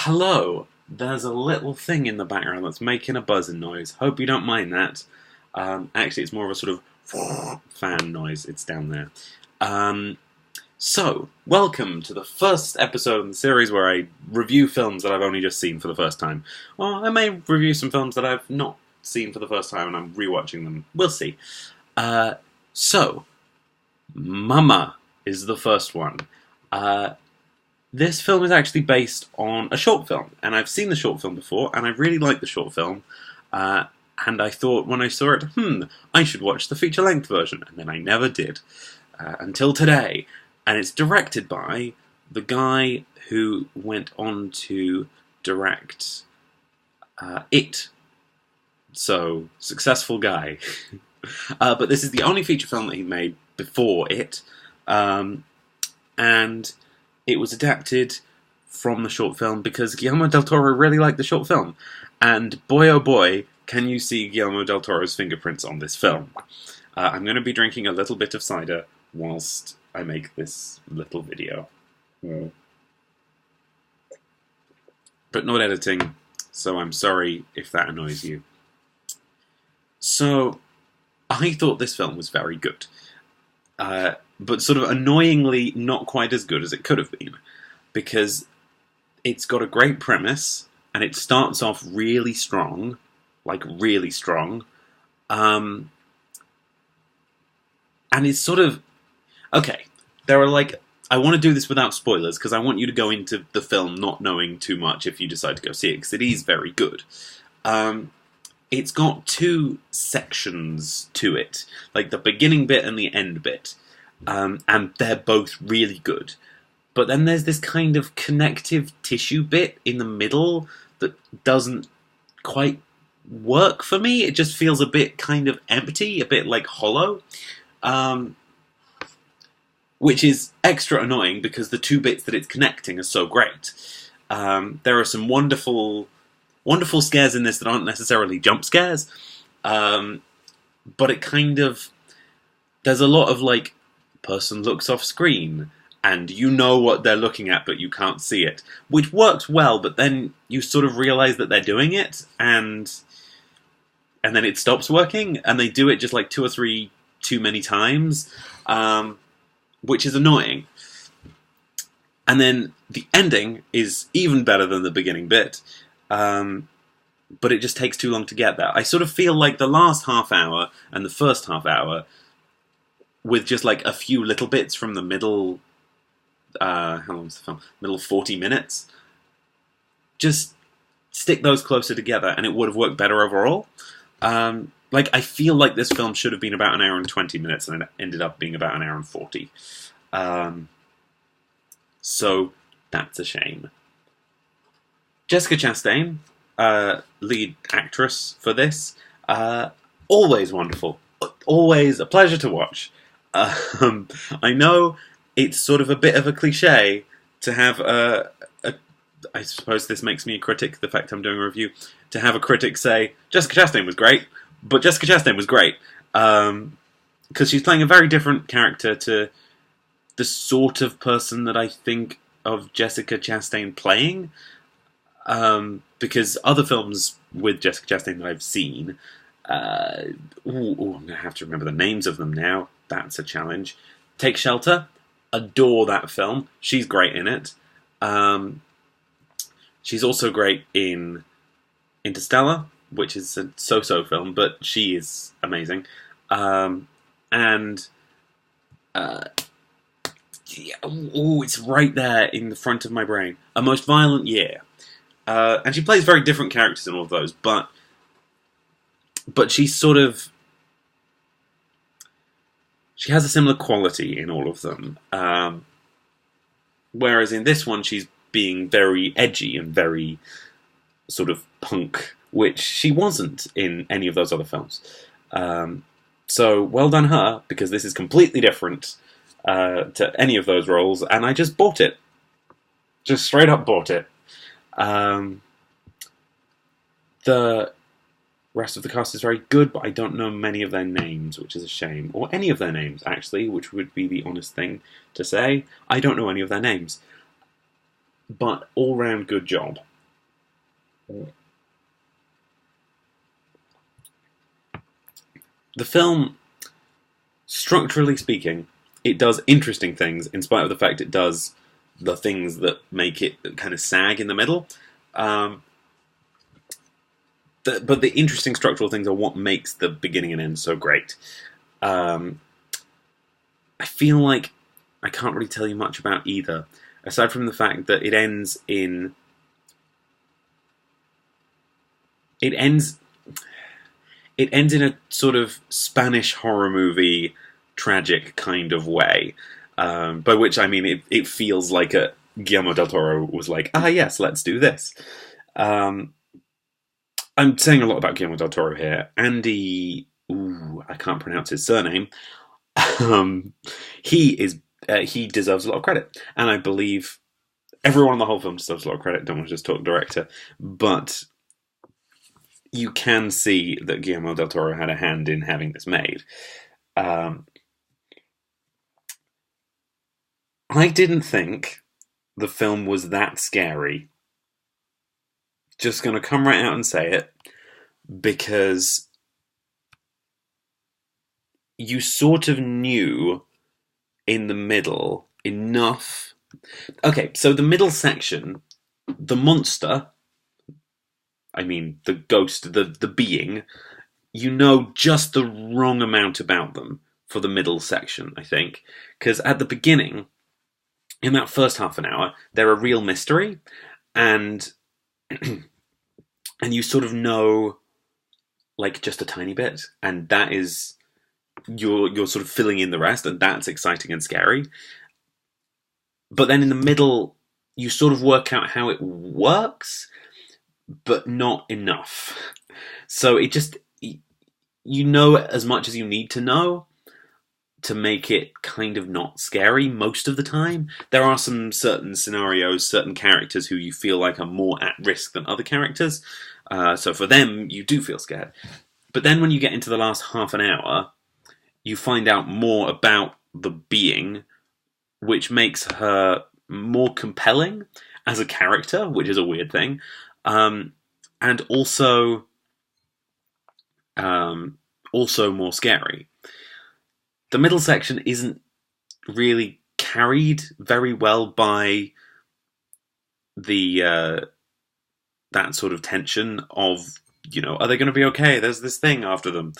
Hello, there's a little thing in the background that's making a buzzing noise. Hope you don't mind that. Actually, it's more of a sort of fan noise. It's down there. Welcome to the first episode in the series where I review films that I've only just seen for the first time. Or I may review some films that I've not seen for the first time and I'm rewatching them. We'll see. Mama is the first one. This film is actually based on a short film, and I've seen the short film before, and I really like the short film, and I thought when I saw it, I should watch the feature-length version, and then I never did, until today, and it's directed by the guy who went on to direct It, so successful guy, but this is the only feature film that he made before It, and it was adapted from the short film because Guillermo del Toro really liked the short film. And boy oh boy, can you see Guillermo del Toro's fingerprints on this film. I'm going to be drinking a little bit of cider whilst I make this little video. But not editing, so I'm sorry if that annoys you. So, I thought this film was very good. But sort of annoyingly not quite as good as it could have been, because it's got a great premise, and it starts off really strong, like really strong, and it's sort of, okay, there are like, I want to do this without spoilers, because I want you to go into the film not knowing too much if you decide to go see it, because it is very good. It's got two sections to it, like the beginning bit and the end bit. And they're both really good. But then there's this kind of connective tissue bit in the middle that doesn't quite work for me. It just feels a bit kind of empty, a bit like hollow. Which is extra annoying because the two bits that it's connecting are so great. There are some wonderful scares in this that aren't necessarily jump scares. But it kind of... There's a lot of like... person looks off screen, and you know what they're looking at, but you can't see it. Which works well, but then you sort of realise that they're doing it, and then it stops working, and they do it just like 2 or 3 too many times, which is annoying. And then the ending is even better than the beginning bit, but it just takes too long to get there. I sort of feel like the last half hour and the first half hour, with just like a few little bits from the middle, how long was the film? Middle 40 minutes. Just stick those closer together and it would have worked better overall. Like, I feel like this film should have been about 1 hour and 20 minutes and it ended up being about 1 hour and 40. So, that's a shame. Jessica Chastain, lead actress for this, always wonderful. Always a pleasure to watch. I know it's sort of a bit of a cliche to have I suppose this makes me a critic, the fact I'm doing a review, to have a critic say, Jessica Chastain was great, but Jessica Chastain was great. Because she's playing a very different character to the sort of person that I think of Jessica Chastain playing. Because other films with Jessica Chastain that I've seen... I'm going to have to remember the names of them now. That's a challenge. Take Shelter. Adore that film. She's great in it. She's also great in Interstellar, which is a so-so film, but she is amazing. It's right there in the front of my brain. A Most Violent Year. And she plays very different characters in all of those, but she's sort of... She has a similar quality in all of them. Whereas in this one, she's being very edgy and very sort of punk, which she wasn't in any of those other films. So, well done her, because this is completely different to any of those roles, and I just bought it. Just straight up bought it. The rest of the cast is very good, but I don't know many of their names, which is a shame. Or any of their names, actually, which would be the honest thing to say. I don't know any of their names. But all-round good job. The film, structurally speaking, it does interesting things, in spite of the fact it does the things that make it kind of sag in the middle. Um, but the interesting structural things are what makes the beginning and end so great. Um, I feel like I can't really tell you much about either, aside from the fact that it ends in it ends it ends in a sort of Spanish horror movie tragic kind of way. By which I mean it feels like Guillermo del Toro was like, yes, let's do this. I'm saying a lot about Guillermo del Toro here. Andy, I can't pronounce his surname. Um, he deserves a lot of credit, and I believe everyone in the whole film deserves a lot of credit. Don't want to just talk director, but you can see that Guillermo del Toro had a hand in having this made. I didn't think the film was that scary. Just going to come right out and say it, because you sort of knew in the middle enough. Okay, so the middle section, the monster, I mean the ghost, the being, you know just the wrong amount about them for the middle section, I think. Because at the beginning, in that first half an hour, they're a real mystery, and and you sort of know like just a tiny bit, and that is you're sort of filling in the rest, and that's exciting and scary. But then in the middle, you sort of work out how it works, but not enough. So it just, you know as much as you need to know to make it kind of not scary most of the time. There are some certain scenarios, certain characters who you feel like are more at risk than other characters. So for them, you do feel scared. But then when you get into the last half an hour, you find out more about the being, which makes her more compelling as a character, which is a weird thing. And also more scary. The middle section isn't really carried very well by the that sort of tension of, are they going to be okay? There's this thing after them,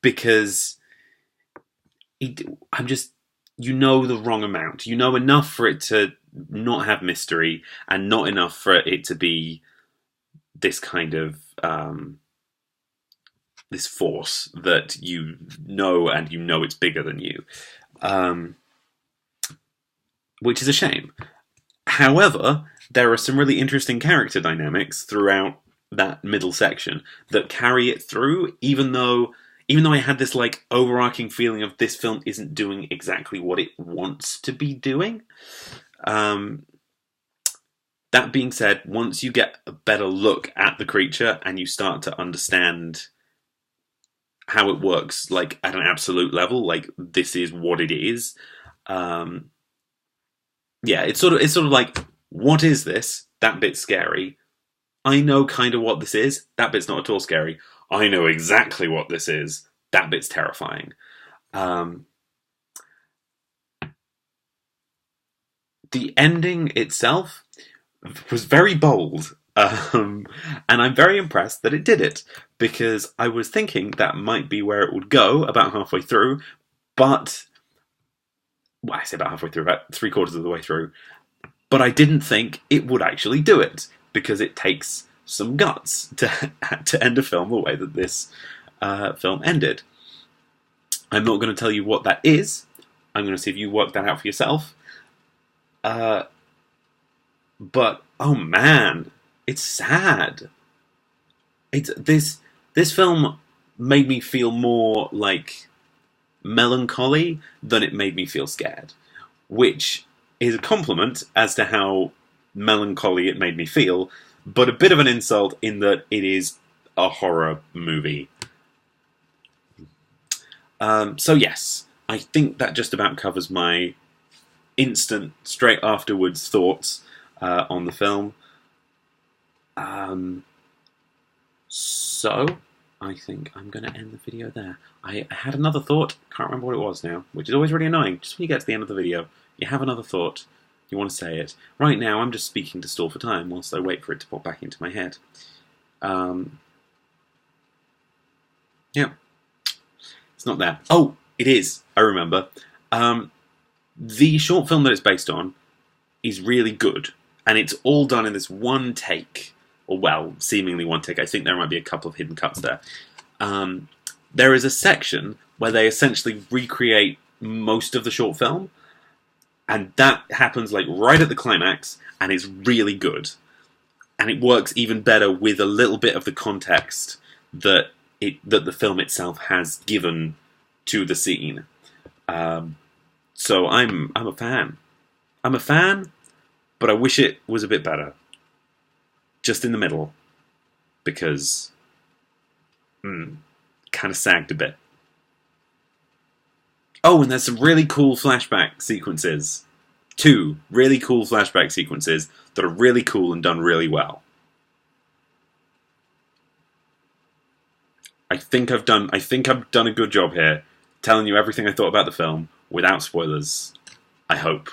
because I'm just, the wrong amount. You know enough for it to not have mystery, and not enough for it to be this kind of this force that and it's bigger than you, which is a shame. However, there are some really interesting character dynamics throughout that middle section that carry it through, even though I had this like overarching feeling of this film isn't doing exactly what it wants to be doing. That being said, once you get a better look at the creature and you start to understand how it works, like at an absolute level, like this is what it is. It's sort of like, what is this? That bit's scary. I know kind of what this is. That bit's not at all scary. I know exactly what this is. That bit's terrifying. The ending itself was very bold. And I'm very impressed that it did it, because I was thinking that might be where it would go about halfway through, but I say about halfway through, about 3/4 of the way through, but I didn't think it would actually do it, because it takes some guts to end a film the way that this film ended. I'm not going to tell you what that is. I'm going to see if you work that out for yourself. But oh man, it's sad. This film made me feel more like melancholy than it made me feel scared, which is a compliment as to how melancholy it made me feel, but a bit of an insult in that it is a horror movie. So yes, I think that just about covers my instant, straight afterwards thoughts on the film. So, I think I'm going to end the video there. I had another thought, can't remember what it was now, which is always really annoying. Just when you get to the end of the video, you have another thought, you want to say it. Right now, I'm just speaking to stall for time whilst I wait for it to pop back into my head. Yeah. It's not there. Oh, it is. I remember. The short film that it's based on is really good, and it's all done in this one take. Or, well, seemingly one take. I think there might be a couple of hidden cuts there. There is a section where they essentially recreate most of the short film, and that happens like right at the climax, and it's really good. And it works even better with a little bit of the context that the film itself has given to the scene. So I'm a fan. I'm a fan, but I wish it was a bit better. Just in the middle, because kind of sagged a bit. Oh, and there's some really cool flashback sequences. 2 really cool flashback sequences that are really cool and done really well. I think I've done a good job here, telling you everything I thought about the film without spoilers. I hope.